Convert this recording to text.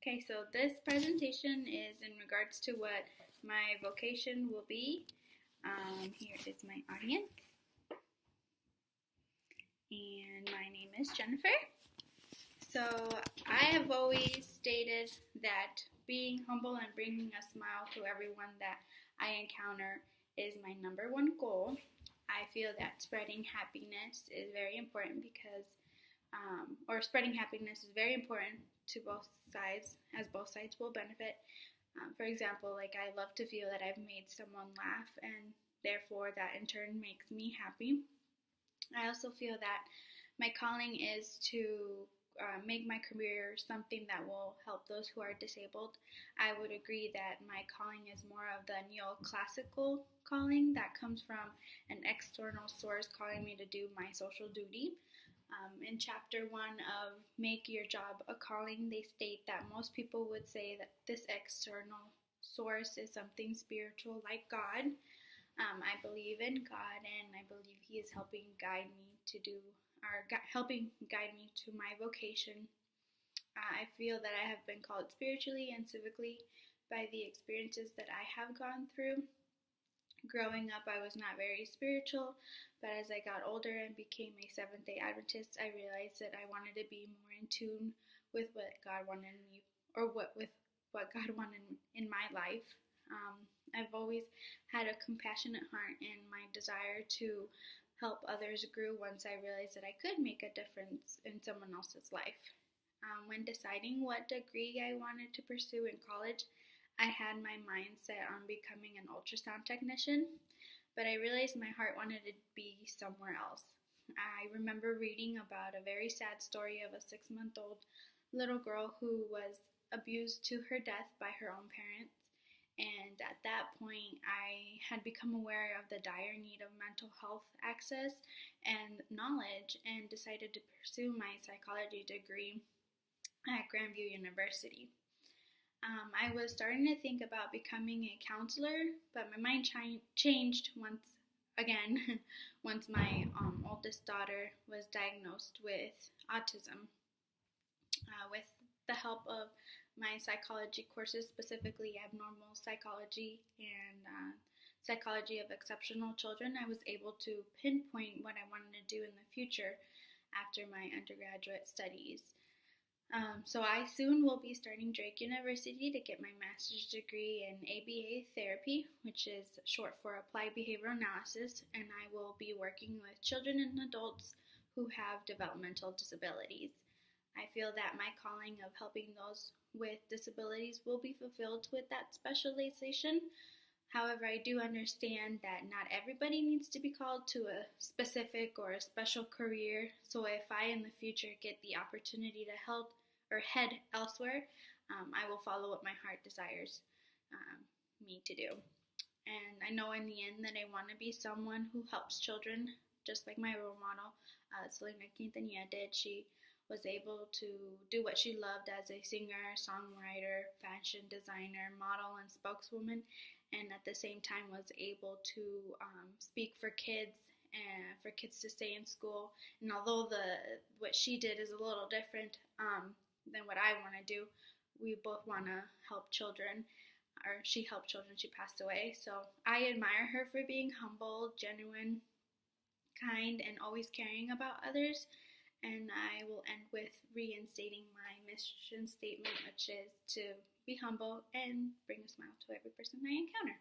Okay, so this presentation is in regards to what my vocation will be. Here is my audience, and my name is Jennifer. So I have always stated that being humble and bringing a smile to everyone that I encounter is my number one goal. I feel that spreading happiness is very important spreading happiness is very important to both sides, as both sides will benefit. For example, I love to feel that I've made someone laugh, and therefore that in turn makes me happy. I also feel that my calling is to make my career something that will help those who are disabled. I would agree that my calling is more of the neoclassical calling that comes from an external source calling me to do my social duty. In chapter 1 of Make Your Job a Calling, they state that most people would say that this external source is something spiritual like God. I believe in God, and I believe He is helping guide me to my vocation. I feel that I have been called spiritually and civically by the experiences that I have gone through. Growing up, I was not very spiritual, but as I got older and became a Seventh-day Adventist, I realized that I wanted to be more in tune with what God wanted me, or what God wanted in my life. I've always had a compassionate heart, and my desire to help others grew once I realized that I could make a difference in someone else's life. When deciding what degree I wanted to pursue in college, I had my mind set on becoming an ultrasound technician, but I realized my heart wanted to be somewhere else. I remember reading about a very sad story of a 6-month-old little girl who was abused to her death by her own parents, and at that point I had become aware of the dire need of mental health access and knowledge, and decided to pursue my psychology degree at Grandview University. I was starting to think about becoming a counselor, but my mind changed once my oldest daughter was diagnosed with autism. With the help of my psychology courses, specifically abnormal psychology and psychology of exceptional children, I was able to pinpoint what I wanted to do in the future after my undergraduate studies. So I soon will be starting Drake University to get my master's degree in ABA therapy, which is short for Applied Behavioral Analysis, and I will be working with children and adults who have developmental disabilities. I feel that my calling of helping those with disabilities will be fulfilled with that specialization. However, I do understand that not everybody needs to be called to a specific or a special career, so if I in the future get the opportunity to help or head elsewhere, I will follow what my heart desires me to do. And I know in the end that I want to be someone who helps children, just like my role model, Selena Quintanilla, did. She was able to do what she loved as a singer, songwriter, fashion designer, model, and spokeswoman, and at the same time was able to speak for kids and for kids to stay in school. And although what she did is a little different than what I want to do, we both want to help children, or she helped children. She passed away. So I admire her for being humble, genuine, kind, and always caring about others. And I will end with reinstating my mission statement, which is to be humble and bring a smile to every person I encounter.